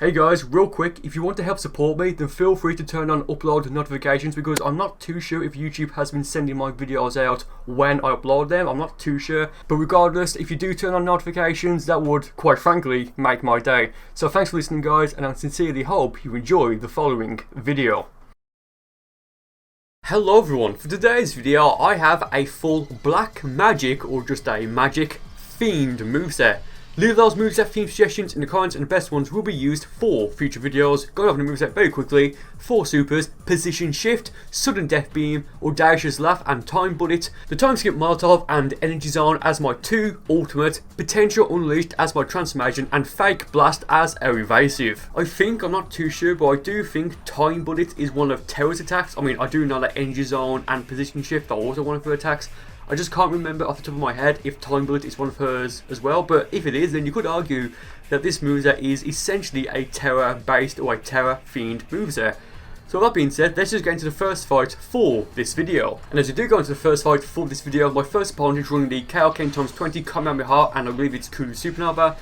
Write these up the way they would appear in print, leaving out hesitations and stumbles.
Hey guys, real quick, if you want to help support me, then feel free to turn on upload notifications because I'm not too sure if YouTube has been sending my videos out when I upload them. I'm not too sure. But regardless, if you do turn on notifications, that would, quite frankly, make my day. So thanks for listening guys, and I sincerely hope you enjoy the following video. Hello everyone, for today's video I have a full black magic or just a magic themed moveset. Leave those moveset theme suggestions in the comments and the best ones will be used for future videos. Going over the moveset very quickly: 4 supers, position shift, sudden death beam, audacious laugh and time bullet, the time skip molotov and energy zone as my 2 ultimate, potential unleashed as my transformation, and fake blast as a evasive. I'm not too sure, but I do think time bullet is one of Terra's attacks. I mean, I do know that energy zone and position shift are also one of her attacks. I just can't remember off the top of my head if Time Bullet is one of hers as well, but if it is, then you could argue that this moveset is essentially a Terra based or a Terra themed moveset. So with that being said, let's just get into the first fight for this video. And as we do go into the first fight for this video, my first opponent is running the Kaioken times 20 Kamehameha, and I believe it's Kuru Supernova.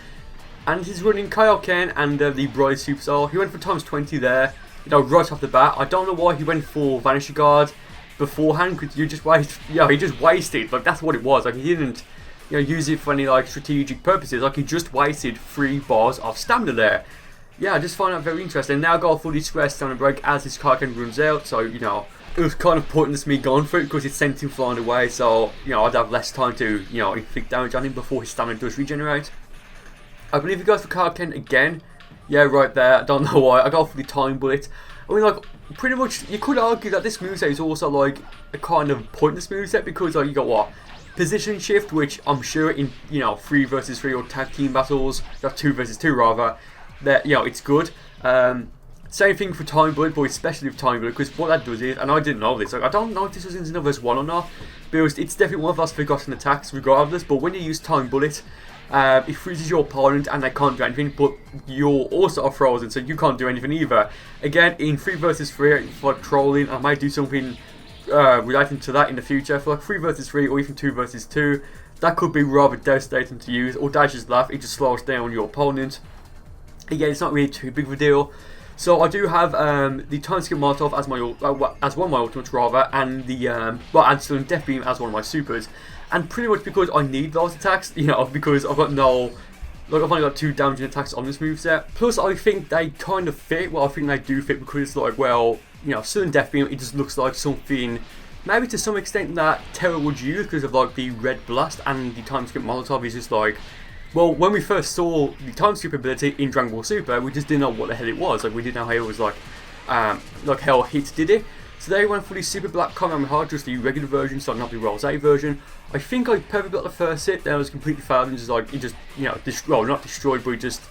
And he's running Kaioken and the Bride Superstar. He went for times 20 there, right off the bat. I don't know why he went for Vanishing Guard beforehand, because he just wasted, like that's what it was. Like he didn't use it for any like strategic purposes. Like he just wasted 3 bars of stamina there. I just find that very interesting. Now I got a fully square stamina break as his Kaioken runs out, so it was kind of pointless me going for it because it sent him flying away, so I'd have less time to inflict damage on him before his stamina does regenerate. I believe he goes for Kaioken again. Right there. I don't know why. I got for the time bullet. I mean, like, pretty much, you could argue that this moveset is also, like, a kind of pointless moveset because, like, you got what? Position shift, which I'm sure in, 3 versus 3 or tag team battles, 2 versus 2 rather, that, it's good. Same thing for time bullet, but especially with time bullet, because what that does is, and I didn't know this, like, I don't know if this was in Xenoverse 1 or not, because it's definitely one of those forgotten attacks regardless, but when you use time bullet, it freezes your opponent and they can't do anything, but you're also frozen, so you can't do anything either. Again, in 3 versus 3 for like, trolling, I might do something relating to that in the future. For like 3 versus 3 or even 2 versus 2, that could be rather devastating to use. Audacious Laugh, it just slows down your opponent. Again, it's not really too big of a deal. So I do have the time skip molotov as one of my ultimates rather, and the and sudden death beam as one of my supers. And pretty much because I need those attacks, because I've got I've only got 2 damaging attacks on this moveset. Plus, I think they kind of fit. Well, I think they do fit because it's like, well, sudden death beam, it just looks like something, maybe to some extent, that Terra would use because of like the red blast, and the time skip molotov is just like, well, when we first saw the time skip ability in Dragon Ball Super, we just didn't know what the hell it was. Like we didn't know how it was like how hits did it. So they went for the Super Black Kamehameha, just the regular version, so not the Rose version. I think I perfectly got the first hit, then I was completely failed and just like, it just, well, not destroyed, but it just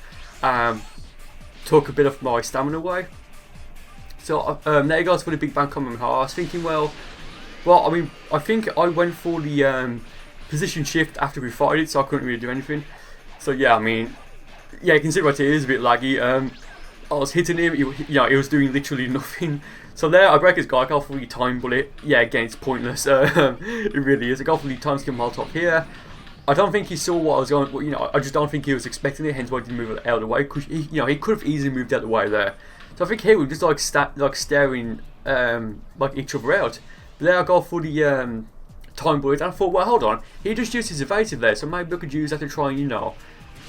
took a bit of my stamina away. So there he goes for the Big Bang Kamehameha. I was thinking, well, I mean, I think I went for the position shift after we fired it, so I couldn't really do anything. So I mean, you can see right here, it is a bit laggy. I was hitting him, he was doing literally nothing. So there, I break his guard, I go for the time bullet. Again, it's pointless. It really is. I go for the time skip molotov here. I don't think he saw what I was going. Well, I just don't think he was expecting it. Hence why he didn't move out of the way. Because he could have easily moved out of the way there. So I think here we're just like staring like each other out. But there I go for the time bullet, and I thought, well, hold on. He just used his evasive there, so maybe I could use that to try and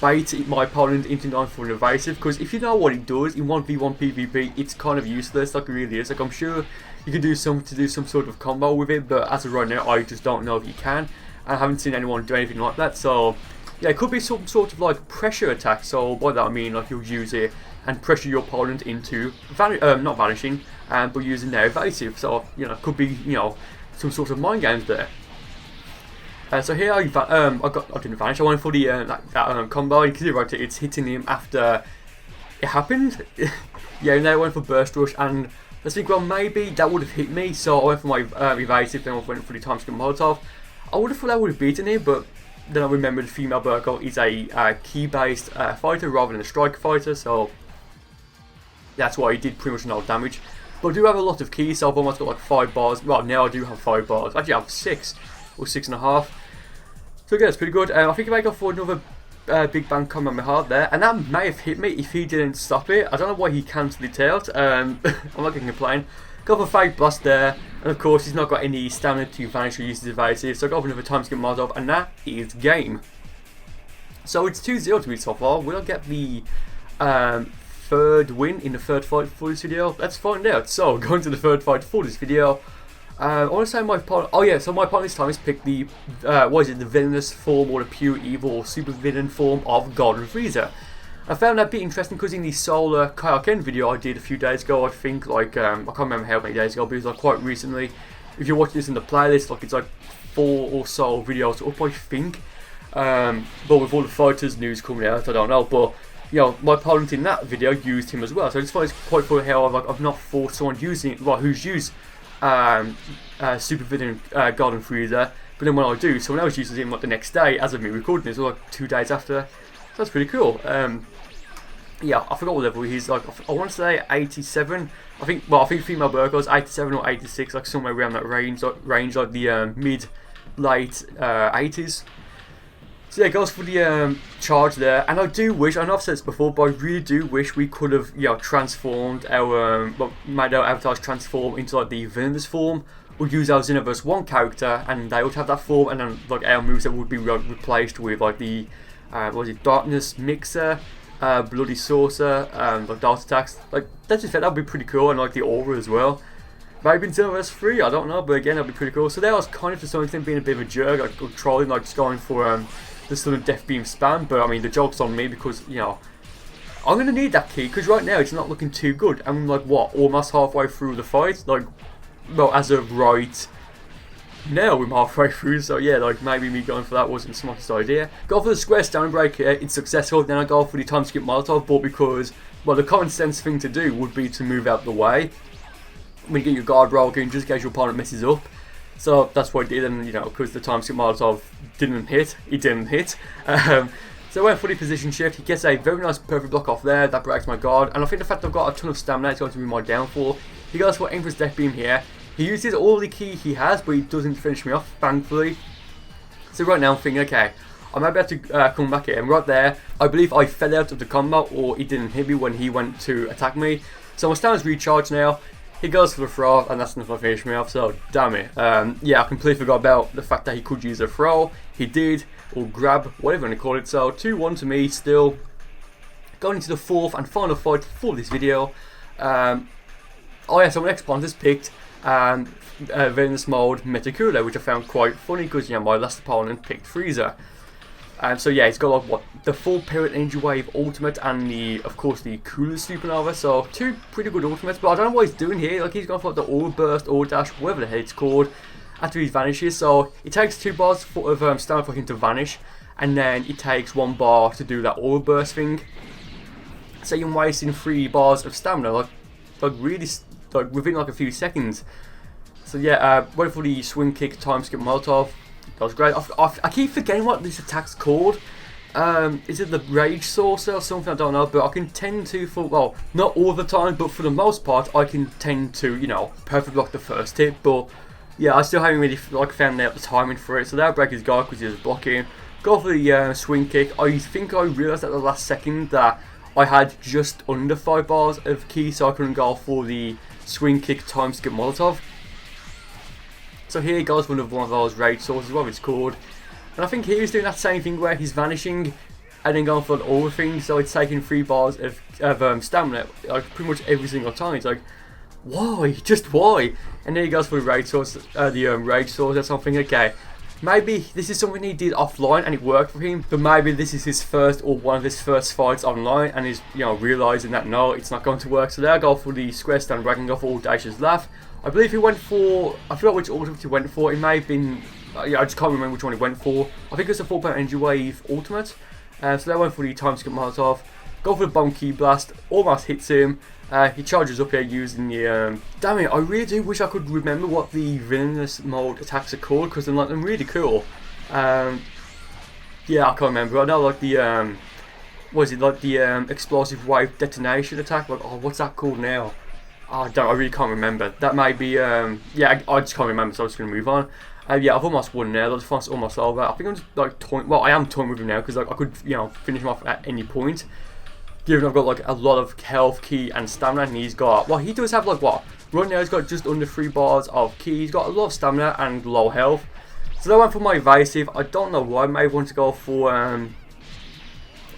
bait my opponent into going for an evasive, because if you know what it does in 1v1 PvP, it's kind of useless, like it really is. Like I'm sure you could do some sort of combo with it, but as of right now, I just don't know if you can. I haven't seen anyone do anything like that, so it could be some sort of like pressure attack. So by that I mean like you'll use it and pressure your opponent into not vanishing, but using their evasive. So it could be some sort of mind games there. So here I didn't vanish. I went for the that combo. You can see right here, it's hitting him after it happened. And then I went for burst rush, and I think, well, maybe that would have hit me. So I went for my evasive, then I went for the time skip molotov. I would have thought I would have beaten him, but then I remembered female Burcol is a key-based fighter rather than a striker fighter, so that's why he did pretty much no damage. But I do have a lot of keys, so I've almost got like 5 bars. Well, now I do have 5 bars. Actually, I have 6 or 6.5. So again, it's pretty good. I think if I go for another big bang come on my heart there, and that may have hit me if he didn't stop it. I don't know why he cancelled it out. I'm not going to complain. Go for fake blast there, and of course he's not got any stamina to vanish or use his evasive, so I go for another time skip Molotov, and that is game. So it's 2-0 to me so far. Will I get the third win in the third fight for this video? Let's find out. So going to the third fight for this video. I want to say my opponent. Oh yeah, so my opponent this time has picked the the villainous form or the pure evil or super villain form of Golden Frieza. I found that a bit interesting because in the Solar Kaioken video I did a few days ago, I think like I can't remember how many days ago, but it was like quite recently. If you're watching this in the playlist, like it's like 4 or so videos up, I think. But with all the fighters news coming out, I don't know. But you know, my opponent in that video used him as well, so I just find it's quite funny how I've not fought someone using it, well, who's used super villain Golden Frieza, but then when I do, someone else uses him like the next day as of me recording this, or like 2 days after. So that's pretty cool. Yeah, I forgot what level he's like. I want to say 87. I think female Burcol is 87 or 86, like somewhere around that range, like the mid-late 80s. So yeah, it goes for the charge there, and I do wish, I know I've said this before, but I really do wish we could have, you know, transformed our, made our avatars transform into like the villainous form, or use our Xenoverse 1 character, and they would have that form, and then like our moves that would be replaced with like the, Darkness Mixer, Bloody Saucer, like Dart Attacks. Like that's just that would be pretty cool, and like the aura as well. Maybe in Xenoverse 3, I don't know, but again that'd be pretty cool. So there I was kind of to some extent being a bit of a jerk, like trolling, like just going for the sudden Death Beam spam, but I mean the joke's on me because, you know, I'm going to need that key because right now it's not looking too good. I'm like, what, almost halfway through the fight? Like, well, as of right now we're halfway through, so yeah, like maybe me going for that wasn't the smartest idea. Go for the square stone break here, it's successful, then I go for the time skip Molotov, but because, well, the common sense thing to do would be to move out the way when you get your guard roll in just in case your opponent messes up. So that's what I did, and you know, because the time skip Molotov didn't hit, it didn't hit. So I went for the position shift, he gets a very nice perfect block off there, that breaks my guard, and I think the fact I've got a ton of stamina is going to be my downfall. He goes for Emperor's Death Beam here, he uses all the ki he has, but he doesn't finish me off, thankfully. So right now I'm thinking, okay, I might be able to come back here, and right there, I believe I fell out of the combat, or he didn't hit me when he went to attack me. So my stamina's recharged now. He goes for the throw, and that's enough to finish me off, so damn it. Yeah, I completely forgot about the fact that he could use a throw. He did, or grab, whatever you want to call it. So 2-1 to me still. Going into the fourth and final fight for this video. Oh yeah, so my next opponent is picked Villainous Mode Metacooler, which I found quite funny because, you know, my last opponent picked Frieza. So yeah, he's got like what, the full Period Energy Wave ultimate and the, of course, the Cooler Supernova. So 2 pretty good ultimates, but I don't know what he's doing here. Like he's going for like, the Aura Burst, Aura Dash, whatever the hell it's called, after he vanishes. So it takes 2 bars of stamina for him to vanish, and then it takes 1 bar to do that Aura Burst thing. So you're wasting 3 bars of stamina, like really, like within like a few seconds. So yeah, went for the swing kick, time skip Molotov. That was great. I keep forgetting what this attack's called. Is it the Rage Saucer or something? I don't know, but I can tend to, well, not all the time, but for the most part, I can tend to, you know, perfect block the first hit. But yeah, I still haven't really like found out the timing for it. So that'll break his guard because he was blocking. Go for the swing kick. I think I realised at the last second that I had just under 5 bars of ki, so I couldn't go for the swing kick time skip Molotov. So here he goes for another one of those Rage Sources, what it's called. And I think he was doing that same thing where he's vanishing and then going for an aura thing, so it's taking 3 bars of stamina, like pretty much every single time. It's like, why? Just why? And then he goes for the Rage Source, Rage Source or something. Okay, maybe this is something he did offline and it worked for him, but maybe this is his first or one of his first fights online, and he's, you know, realising that no, it's not going to work. So there I go for the square stand break and go for Audacious Laugh. I believe he went for, I forgot which ultimate he went for. It may have been, yeah, I just can't remember which one he went for. I think it was a 4-point Energy Wave ultimate. So they went for the time skip Molotov. Go for the Bomb Ki Blast, almost hits him. He charges up here using the, damn it, I really do wish I could remember what the Villainous Mode attacks are called, because they're really cool. Yeah, I can't remember. I know like the, what is it, like the Explosive Wave Detonation attack, like, oh, what's that called now? I really can't remember. That might be, yeah, I just can't remember, so I'm just going to move on. Yeah, I've almost won there. That's almost over. I think I'm just like toying. Well, I am toying with him now because like, I could, you know, finish him off at any point. Given I've got like a lot of health, key, and stamina, and he's got, well, he does have like what? Right now he's got just under 3 bars of key. He's got a lot of stamina and low health. So I went for my evasive. I don't know why. I may want to go for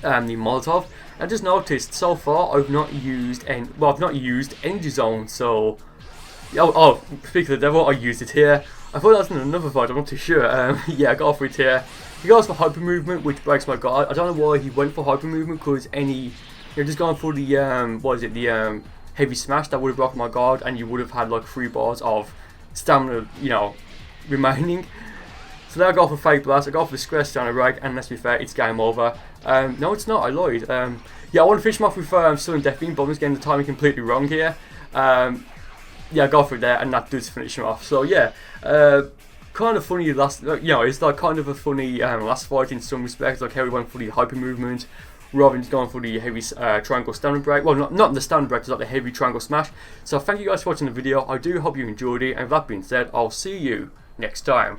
the Molotov. I just noticed so far I've not used any. Well, I've not used Energy Zone. So, speaking of the devil, I used it here. I thought that was in another fight. I'm not too sure. Yeah, I got for it here. He goes for hyper movement, which breaks my guard. I don't know why he went for hyper movement because you're just going for the what is it? The heavy smash that would have broken my guard, and you would have had like 3 bars of stamina, you know, remaining. So there I go for Fake Blast, I go for the Square Stamina Rag, and let's be fair, it's game over. No, it's not, I lied. Yeah, I want to finish him off with Sudden Death Beam, but I'm just getting the timing completely wrong here. Yeah, I go for it there, and that does finish him off. So yeah, kind of funny last, you know, it's like kind of a funny last fight in some respects, like how we went for the hyper movement, rather than just going for the heavy triangle stamina break. Well, not the stamina break, it's like the heavy triangle smash. So thank you guys for watching the video. I do hope you enjoyed it, and with that being said, I'll see you next time.